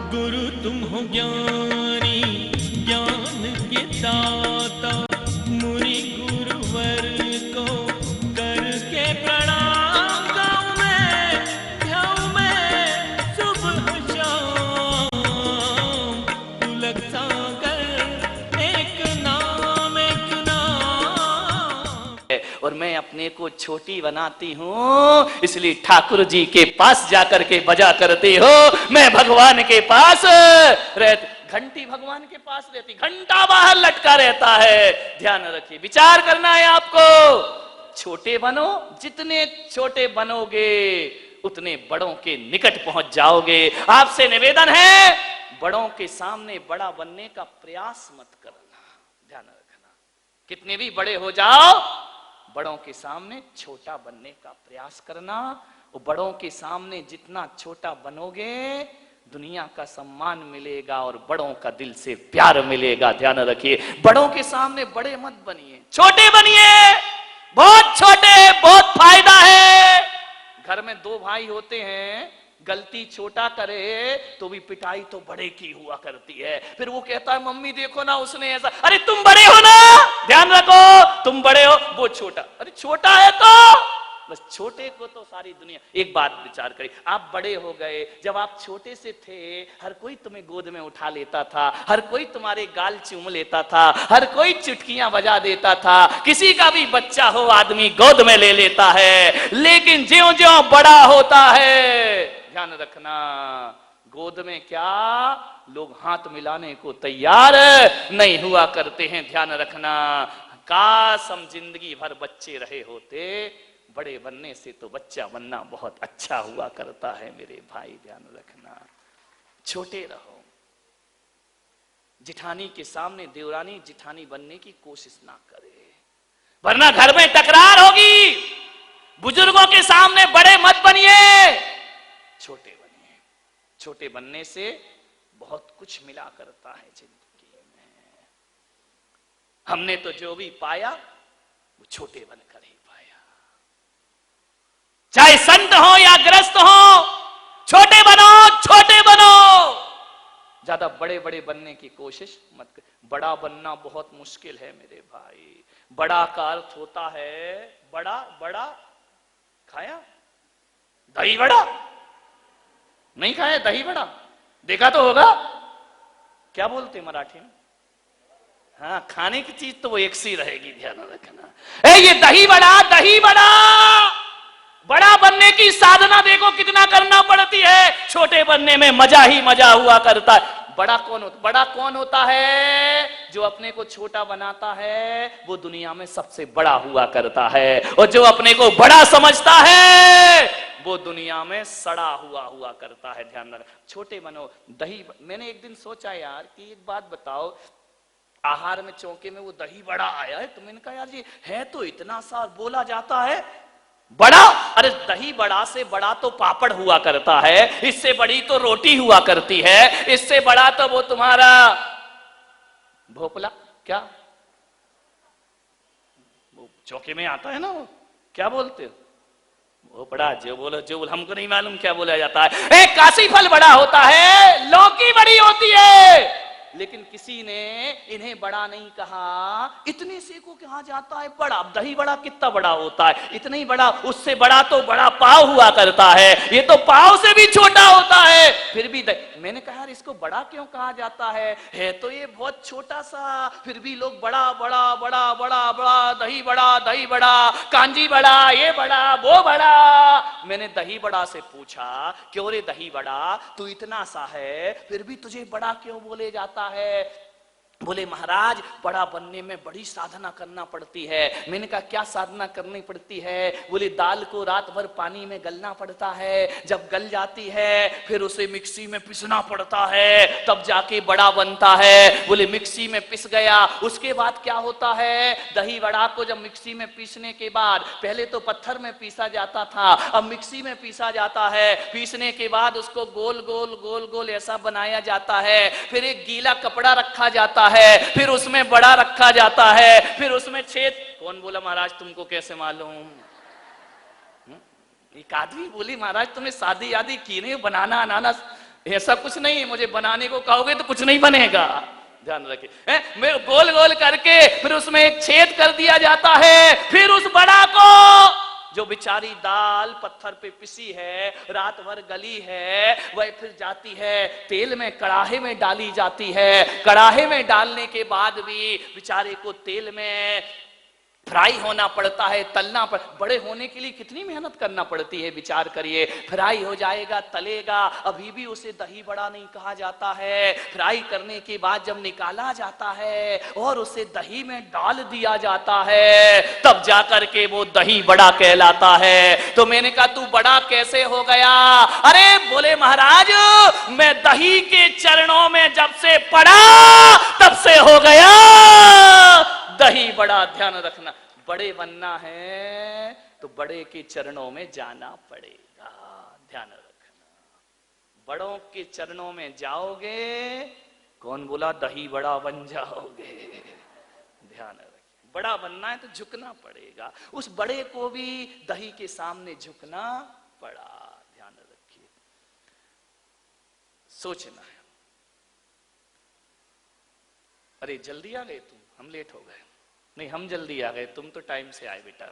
गुरु तुम हो ज्ञानी ज्ञान के दाता, मुनि गुरुवर को करके प्रणाम। गाऊं मैं सुबह शाम, तुलक सागर एक नाम एक नाम। और मैं अपने को छोटी बनाती हूँ, इसलिए ठाकुर जी के पास जाकर के बजा करती हो। मैं भगवान के पास रहती, घंटी भगवान के पास रहती, घंटा बाहर लटका रहता है। ध्यान रखिए, विचार करना है आपको। छोटे बनो, जितने छोटे बनोगे उतने बड़ों के निकट पहुंच जाओगे। आपसे निवेदन है, बड़ों के सामने बड़ा बनने का प्रयास मत करना। ध्यान रखना, कितने भी बड़े हो जाओ, बड़ों के सामने छोटा बनने का प्रयास करना। और बड़ों के सामने जितना छोटा बनोगे, दुनिया का सम्मान मिलेगा और बड़ों का दिल से प्यार मिलेगा। ध्यान रखिए, बड़ों के सामने बड़े मत बनिए, छोटे बनिए। बहुत छोटे, बहुत फायदा है। घर में दो भाई होते हैं, गलती छोटा करे तो भी पिटाई तो बड़े की हुआ करती है। फिर वो कहता है मम्मी देखो ना उसने ऐसा, अरे तुम बड़े हो ना, ध्यान रखो, तुम बड़े हो, वो छोटा। अरे छोटा है तो बस, छोटे को तो सारी दुनिया। एक बात विचार करिए, आप बड़े हो गए, जब आप छोटे से थे हर कोई तुम्हें गोद में उठा लेता था, हर कोई तुम्हारे गाल चूम लेता था, हर कोई चुटकियां बजा देता था। किसी का भी बच्चा हो आदमी गोद में ले लेता है। लेकिन ज्यों ज्यों बड़ा होता है, ध्यान रखना, गोद में क्या लोग हाथ मिलाने को तैयार नहीं हुआ करते हैं। ध्यान रखना, काश हम जिंदगी भर बच्चे रहे होते। बड़े बनने से तो बच्चा बनना बहुत अच्छा हुआ करता है मेरे भाई। ध्यान रखना, छोटे रहो। जिठानी के सामने देवरानी जिठानी बनने की कोशिश ना करे, वरना घर में तकरार होगी। बुजुर्गों के सामने बड़े मत बनिए, छोटे बनिए। छोटे बनने से बहुत कुछ मिला करता है जिंदगी में। हमने तो जो भी पाया वो छोटे बनकर ही पाया। चाहे संत हो या ग्रस्त हो, छोटे बनो, छोटे बनो। ज्यादा बड़े बड़े बनने की कोशिश मत कर। बड़ा बनना बहुत मुश्किल है मेरे भाई। बड़ा का अर्थ होता है बड़ा। बड़ा खाया दही बड़ा? नहीं खाया दही बड़ा? देखा तो होगा, क्या बोलते मराठी में? हाँ, खाने की चीज तो वो एक सी रहेगी, ध्यान रखना। ये दही बड़ा, दही बड़ा। बड़ा बनने की साधना देखो कितना करना पड़ती है। छोटे बनने में मजा ही मजा हुआ करता है। बड़ा कौन होता है? जो अपने को छोटा बनाता है वो दुनिया में सबसे बड़ा हुआ करता है, और जो अपने को बड़ा समझता है वो दुनिया में सड़ा हुआ करता है। ध्यान रखना, छोटे बनो। दही, मैंने एक दिन सोचा यार कि एक बात बताओ, आहार में चौके में वो दही बड़ा आया है, तो मैंने कहा यार ये है तो इतना सा बोला जाता है बड़ा। अरे दही बड़ा से बड़ा तो पापड़ हुआ करता है, इससे बड़ी तो रोटी हुआ करती है, इससे बड़ा तो वो तुम्हारा भोपला, क्या वो चौके में आता है ना, वो क्या बोलते हो, भोपड़ा, जो बोलो हमको नहीं मालूम क्या बोला जाता है। एक काशी फल बड़ा होता है, लौकी बड़ी होती है, लेकिन किसी ने इन्हें बड़ा नहीं कहा। इतने से को कहा जाता है बड़ा। दही बड़ा कितना बड़ा होता है, इतना ही बड़ा। उससे बड़ा तो बड़ा पाव हुआ करता है, ये तो पाव से भी छोटा होता है। फिर भी मैंने कहा यार इसको बड़ा क्यों कहा जाता है तो ये बहुत छोटा सा, फिर भी लोग बड़ा बड़ा बड़ा बड़ा बड़ा, दही बड़ा, कांजी बड़ा, ये बड़ा, वो बड़ा। मैंने दही बड़ा से पूछा, क्यों रे दही बड़ा, तू इतना सा है फिर भी तुझे बड़ा क्यों बोले जाता है? बोले महाराज बड़ा बनने में बड़ी साधना करना पड़ती है। मैंने कहा क्या साधना करनी पड़ती है? बोले दाल को रात भर पानी में गलना पड़ता है, जब गल जाती है फिर उसे मिक्सी में पिसना पड़ता है, तब जाके बड़ा बनता है। बोले मिक्सी में पिस गया, उसके बाद क्या होता है? दही बड़ा को जब मिक्सी में पीसने के बाद, पहले तो पत्थर में पीसा जाता था, अब मिक्सी में पीसा जाता है। पीसने के बाद उसको गोल गोल गोल गोल ऐसा बनाया जाता है, फिर एक गीला कपड़ा रखा जाता है, फिर उसमें बड़ा रखा जाता है, फिर उसमें छेद। कौन बोला महाराज तुमको कैसे मालूम? एक आदमी बोली महाराज तुमने शादी आदि की नहीं, बनाना अनाना ऐसा कुछ नहीं है, मुझे बनाने को कहोगे तो कुछ नहीं बनेगा, ध्यान रखिए। मैं गोल गोल करके फिर उसमें एक छेद कर दिया जाता है, फिर उस बड़ा को जो बेचारी दाल पत्थर पे पिसी है, रात भर गली है, वह फिर जाती है तेल में कड़ाहे में डाली जाती है। कड़ाहे में डालने के बाद भी बेचारे को तेल में फ्राई होना पड़ता है, तलना बड़े होने के लिए कितनी मेहनत करना पड़ती है, विचार करिए। फ्राई हो जाएगा, तलेगा, अभी भी उसे दही बड़ा नहीं कहा जाता है। फ्राई करने के बाद जब निकाला जाता है और उसे दही में डाल दिया जाता है, तब जाकर के वो दही बड़ा कहलाता है। तो मैंने कहा तू बड़ा कैसे हो गया? अरे बोले महाराज, मैं दही के चरणों में जब से पड़ा तब से हो गया दही बड़ा। ध्यान रखना, बड़े बनना है तो बड़े के चरणों में जाना पड़ेगा, ध्यान रखना। बड़ों के चरणों में जाओगे, कौन बोला दही बड़ा बन जाओगे, ध्यान रखिए। बड़ा बनना है तो झुकना पड़ेगा, उस बड़े को भी दही के सामने झुकना पड़ा, ध्यान रखिए। सोचना है, अरे जल्दी आ गए तुम, हम लेट हो गए। नहीं, हम जल्दी आ गए, तुम तो टाइम से आए बेटा।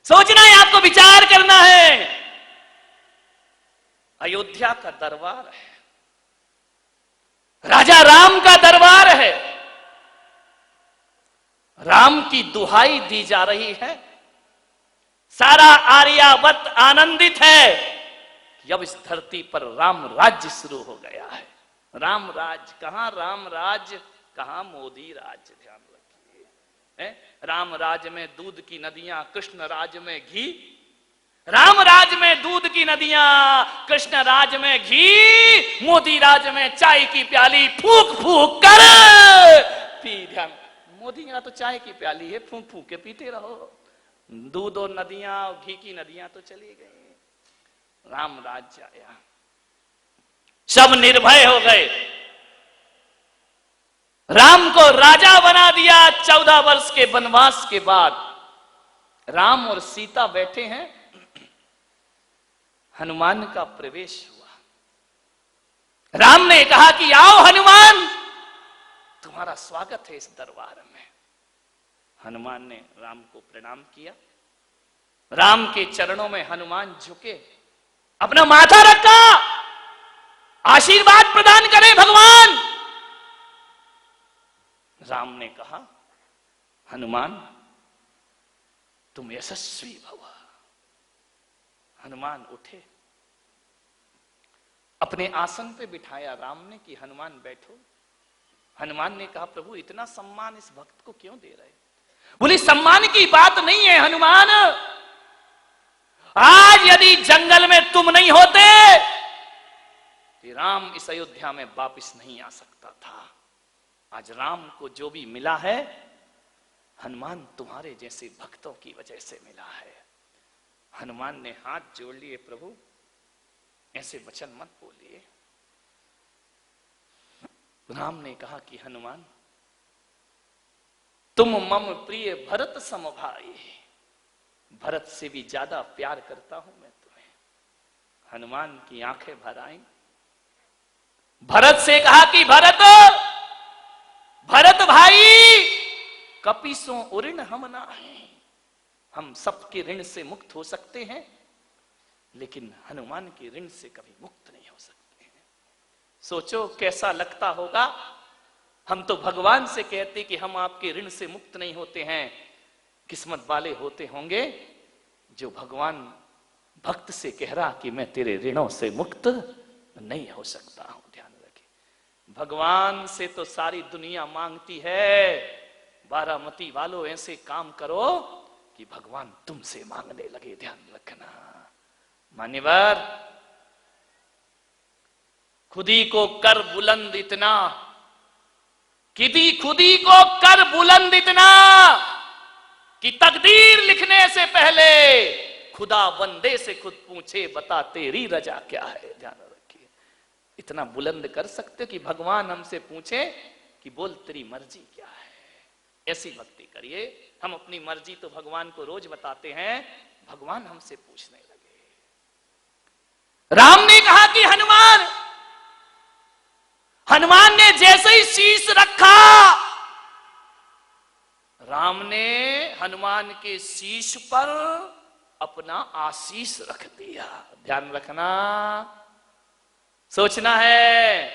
सोचना है, आपको विचार करना है। अयोध्या का दरबार है, राजा राम का दरबार है, राम की दुहाई दी जा रही है, सारा आर्यावर्त आनंदित है कि अब इस धरती पर राम राज्य शुरू हो गया है। राम राज कहां, राम राज कहां, मोदी राज। ध्यान रखिए, राम राज में दूध की नदियां, कृष्ण राज में घी। राम राज में दूध की नदियां, कृष्ण राज में घी, मोदी राज में चाय की प्याली फूक फूक कर पी। ध्यान, मोदी का तो चाय की प्याली है, फूक फूक के पीते रहो। दूध और नदियां, घी की नदियां तो चली गई। राम राज आया, सब निर्भय हो गए, राम को राजा बना दिया। 14 वर्ष के वनवास के बाद राम और सीता बैठे हैं, हनुमान का प्रवेश हुआ। राम ने कहा कि आओ हनुमान, तुम्हारा स्वागत है इस दरबार में। हनुमान ने राम को प्रणाम किया, राम के चरणों में हनुमान झुके, अपना माथा रखा, आशीर्वाद प्रदान करें भगवान। राम ने कहा, हनुमान तुम यशस्वी भव। हनुमान उठे, अपने आसन पे बिठाया राम ने कि हनुमान बैठो। हनुमान ने कहा, प्रभु इतना सम्मान इस भक्त को क्यों दे रहे? बोले, सम्मान की बात नहीं है हनुमान, आज यदि जंगल में तुम नहीं होते तो राम इस अयोध्या में वापस नहीं आ सकता था। आज राम को जो भी मिला है, हनुमान तुम्हारे जैसे भक्तों की वजह से मिला है। हनुमान ने हाथ जोड़ लिए, प्रभु ऐसे वचन मत बोलिए। राम ने कहा कि हनुमान तुम मम प्रिय भरत सम भाई, भरत से भी ज्यादा प्यार करता हूं मैं तुम्हें। हनुमान की आंखें भर आई, भरत से कहा कि भरत भरत भाई, कपीसों ऋण हम ना है, हम सबके ऋण से मुक्त हो सकते हैं, लेकिन हनुमान के ऋण से कभी मुक्त नहीं हो सकते हैं। सोचो कैसा लगता होगा। हम तो भगवान से कहते कि हम आपके ऋण से मुक्त नहीं होते हैं। किस्मत वाले होते होंगे जो भगवान भक्त से कह रहा कि मैं तेरे ऋणों से मुक्त नहीं हो सकता हूं। ध्यान रखिए, भगवान से तो सारी दुनिया मांगती है। बारामती वालों ऐसे काम करो कि भगवान तुमसे मांगने लगे। ध्यान रखना मान्यवर, खुदी को कर बुलंद इतना, खुदी को कर बुलंद इतना कि तकदीर लिखने से पहले खुदा बंदे से खुद पूछे, बता तेरी रजा क्या है। ध्यान रखिए, इतना बुलंद कर सकते कि भगवान हमसे पूछे कि बोल तेरी मर्जी क्या है। ऐसी भक्ति करिए। हम अपनी मर्जी तो भगवान को रोज बताते हैं, भगवान हमसे पूछने लगे। राम ने कहा कि हनुमान, हनुमान ने जैसे ही शीश रखा, राम ने हनुमान के शीश पर अपना आशीष रख दिया। ध्यान रखना, सोचना है,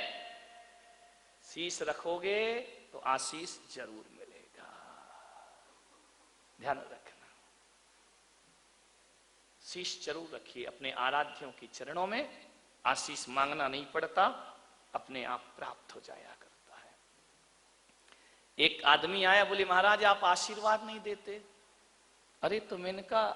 शीश रखोगे तो आशीष जरूर मिलेगा। ध्यान रखना, शीश जरूर रखिए। अपने आराध्यों की चरणों में आशीष मांगना नहीं पड़ता, अपने आप प्राप्त हो जाया करता है। एक आदमी आया, बोले महाराज आप आशीर्वाद नहीं देते। अरे तो मैंने कहा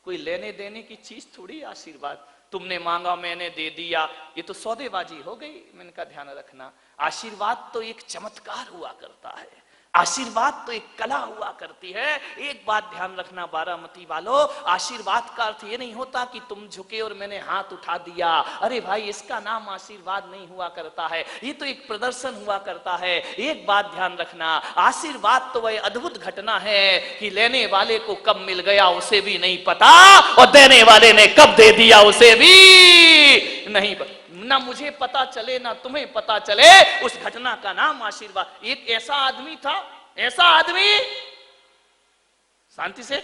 कोई लेने देने की चीज थोड़ी आशीर्वाद, तुमने मांगा मैंने दे दिया, ये तो सौदेबाजी हो गई। मैंने कहा ध्यान रखना, आशीर्वाद तो एक चमत्कार हुआ करता है, आशीर्वाद तो एक कला हुआ करती है। एक बात ध्यान रखना बारामती वालों, आशीर्वाद का अर्थ ये नहीं होता कि तुम झुके और मैंने हाथ उठा दिया। अरे भाई, इसका नाम आशीर्वाद नहीं हुआ करता है, ये तो एक प्रदर्शन हुआ करता है। एक बात ध्यान रखना, आशीर्वाद तो वह अद्भुत घटना है कि लेने वाले को कब मिल गया उसे भी नहीं पता, और देने वाले ने कब दे दिया उसे भी नहीं पता। ना मुझे पता चले ना तुम्हें पता चले, उस घटना का नाम आशीर्वाद। एक ऐसा आदमी था, ऐसा आदमी, शांति से,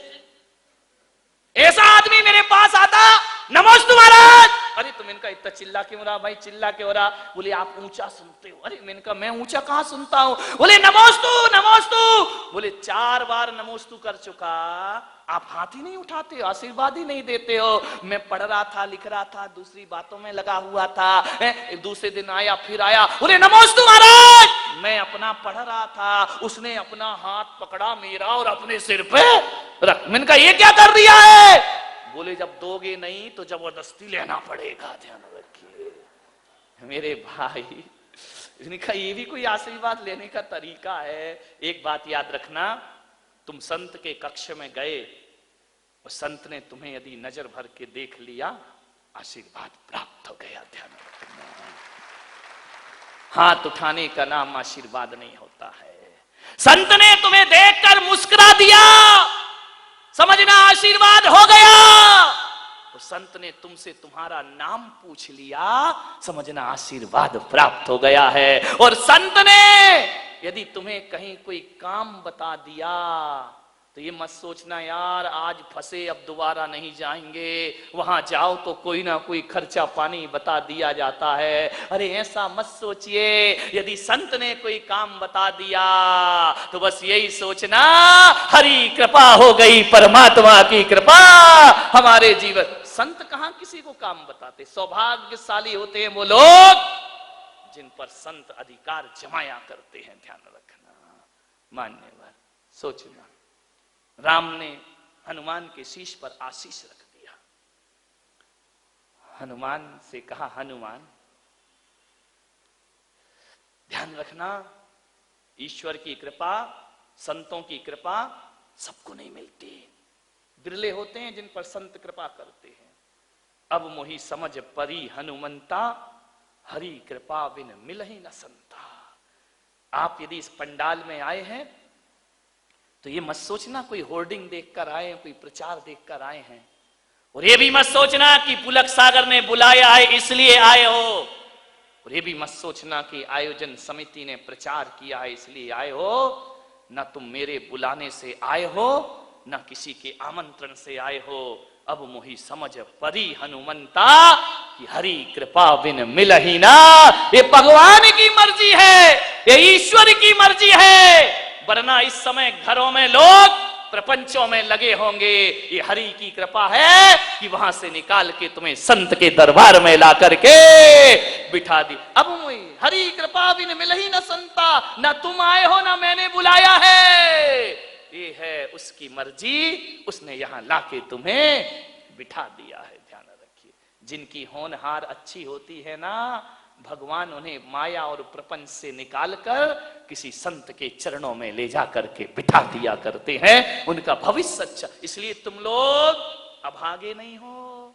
ऐसा आदमी मेरे पास आता, नमस्ते महाराज। अरे तो मैंने कहा इतना चिल्ला क्यों रहा भाई, चिल्ला क्यों रहा? बोले आप ऊंचा सुनते हो। अरे मैंने कहा मैं ऊंचा कहां सुनता हूं? बोले नमोस्तु नमोस्तु। बोले 4 बार नमोस्तु कर चुका, आप हाथ ही नहीं उठाते हो, आशीर्वाद ही नहीं देते हो। मैं पढ़ रहा था, लिख रहा था, दूसरी बातों में लगा हुआ था। दूसरे दिन आया, फिर आया, बोले नमोस्तु महाराज। मैं अपना पढ़ रहा था, उसने अपना हाथ पकड़ा मेरा और अपने सिर पे रख। मैंने कहा ये क्या कर दिया है? बोले जब दोगे नहीं तो जबरदस्ती लेना पड़ेगा। ध्यान रखिए मेरे भाई, इसने कहा ये भी कोई आशीर्वाद लेने का तरीका है? एक बात याद रखना, तुम संत के कक्ष में गए और संत ने तुम्हें यदि नजर भर के देख लिया, आशीर्वाद प्राप्त हो गया। ध्यान रखना, हाथ उठाने का नाम आशीर्वाद नहीं होता है। संत ने तुम्हें देखकर मुस्कुरा दिया, समझना आशीर्वाद हो गया। तो संत ने तुमसे तुम्हारा नाम पूछ लिया, समझना आशीर्वाद प्राप्त हो गया है। और संत ने यदि तुम्हें कहीं कोई काम बता दिया तो ये मत सोचना यार आज फंसे अब दोबारा नहीं जाएंगे, वहां जाओ तो कोई ना कोई खर्चा पानी बता दिया जाता है। अरे ऐसा मत सोचिए, यदि संत ने कोई काम बता दिया तो बस यही सोचना हरि कृपा हो गई, परमात्मा की कृपा हमारे जीवन। संत कहां किसी को काम बताते, सौभाग्यशाली होते हैं वो लोग जिन पर संत अधिकार जमाया करते हैं। ध्यान रखना, मान्यवर, सोचना। राम ने हनुमान के शीश पर आशीष रख दिया। हनुमान से कहा हनुमान, ध्यान रखना, ईश्वर की कृपा, संतों की कृपा सबको नहीं मिलती, बिरले होते हैं जिन पर संत कृपा करते हैं। अब मोहि समझ परी हनुमंता, हरि कृपा बिन मिलहि न संता। आप यदि इस पंडाल में आए हैं तो ये मत सोचना कोई होर्डिंग देखकर आए हैं, कोई प्रचार देखकर आए हैं, और ये भी मत सोचना कि पुलक सागर ने बुलाया है इसलिए आए हो, और ये भी मत सोचना कि आयोजन समिति ने प्रचार किया है इसलिए आए हो। ना तुम मेरे बुलाने से आए हो, ना किसी के आमंत्रण से आए हो। अब मोहि समझ परी हनुमंता कि हरि कृपा बिन मिलहि ना। ये भगवान की मर्जी है, ये ईश्वर की मर्जी है, वरना इस समय घरों में लोग प्रपंचों में लगे होंगे। ये हरि की कृपा है कि वहां से निकाल के तुम्हें संत के दरबार में ला करके बिठा दी। अब हरि कृपा बिन मिलहि न संता, ना तुम आए हो ना मैंने बुलाया है, ये है उसकी मर्जी, उसने यहां लाके तुम्हें बिठा दिया है। ध्यान रखिए, जिनकी होनहार अच्छी होती है ना, भगवान उन्हें माया और प्रपंच से निकालकर किसी संत के चरणों में ले जा करके बिठा दिया करते हैं, उनका भविष्य अच्छा। इसलिए तुम लोग अभागे नहीं हो,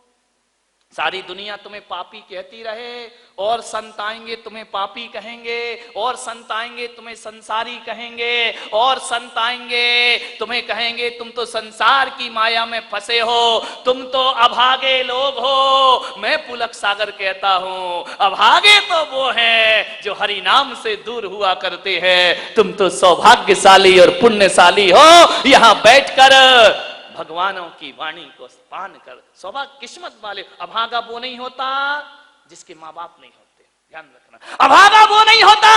सारी दुनिया तुम्हें पापी कहती रहे, और संत आएंगे तुम्हें पापी कहेंगे, और संत आएंगे तुम्हें संसारी कहेंगे, और संत आएंगे तुम्हें कहेंगे तुम तो संसार की माया में फंसे हो, तुम तो अभागे लोग हो। मैं पुलक सागर कहता हूं, अभागे तो वो हैं जो हरि नाम से दूर हुआ करते हैं। तुम तो सौभाग्यशाली और पुण्यशाली हो, यहां बैठकर भगवानों की वाणी को पान कर। सौभाग्य किस्मत वाले। अभागा वो नहीं होता जिसके मां बाप नहीं होते, ध्यान रखना। अभागा वो नहीं होता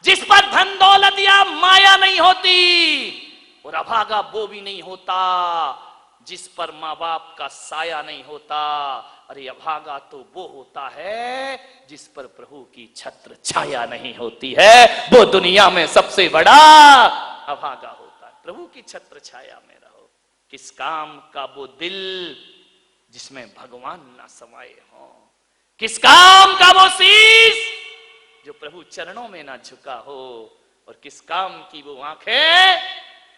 जिस पर धन दौलत या माया नहीं होती, और अभागा वो भी नहीं होता जिस पर मां बाप का साया नहीं होता। अरे अभागा तो वो होता है जिस पर प्रभु की छत्र छाया नहीं होती है, वो दुनिया में सबसे बड़ा अभागा होता है। प्रभु की छत्र छाया में रहो। किस काम का वो दिल जिसमें भगवान ना समाये हो, किस काम का वो शीश जो प्रभु चरणों में ना झुका हो, और किस काम की वो आंखें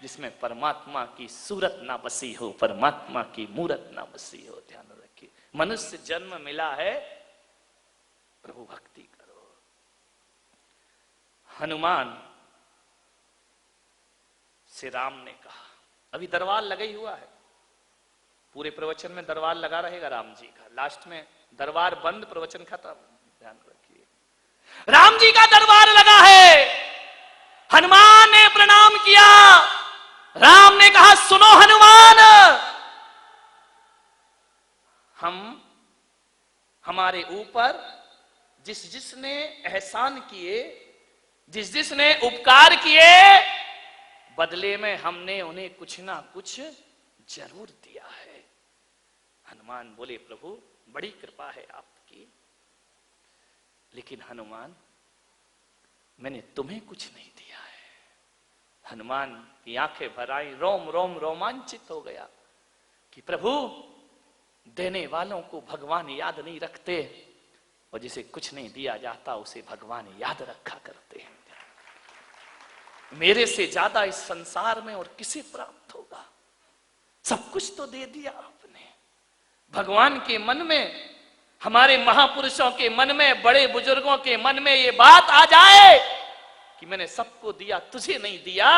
जिसमें परमात्मा की सूरत ना बसी हो, परमात्मा की मूरत ना बसी हो। ध्यान रखिए, मनुष्य जन्म मिला है, प्रभु भक्ति करो। हनुमान से राम ने कहा, अभी दरबार लगा ही हुआ है, पूरे प्रवचन में दरबार लगा रहेगा राम जी का, लास्ट में दरबार बंद, प्रवचन खत्म। ध्यान रखिए, राम जी का दरबार लगा है। हनुमान ने प्रणाम किया, राम ने कहा सुनो हनुमान, हमारे ऊपर जिस जिसने एहसान किए, जिस जिसने उपकार किए, बदले में हमने उन्हें कुछ ना कुछ जरूर दिया है। हनुमान बोले प्रभु बड़ी कृपा है आपकी, लेकिन हनुमान मैंने तुम्हें कुछ नहीं दिया है। हनुमान की आंखें भर आई, रोम रोम रोमांचित हो गया कि प्रभु देने वालों को भगवान याद नहीं रखते, और जिसे कुछ नहीं दिया जाता उसे भगवान याद रखा करते हैं। मेरे से ज्यादा इस संसार में और किसे प्राप्त होगा? सब कुछ तो दे दिया आपने। भगवान के मन में, हमारे महापुरुषों के मन में, बड़े बुजुर्गों के मन में ये बात आ जाए कि मैंने सबको दिया, तुझे नहीं दिया,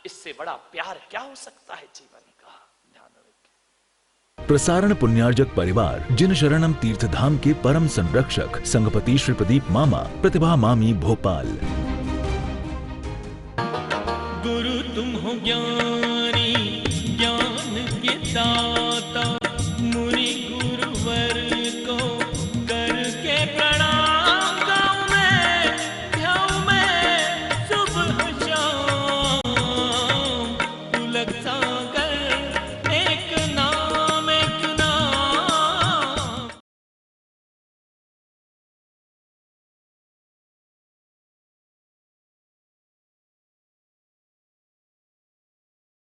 इससे बड़ा प्यार क्या हो सकता है जीवन का। ध्यान रखिए। प्रसारण पुण्यार्जक परिवार जिन शरणम तीर्थधाम के परम संरक्षक संघपति श्री प्रदीप मामा, प्रतिभा मामी, भोपाल। गुरु तुम हो ज्ञानी, ज्ञान के साथ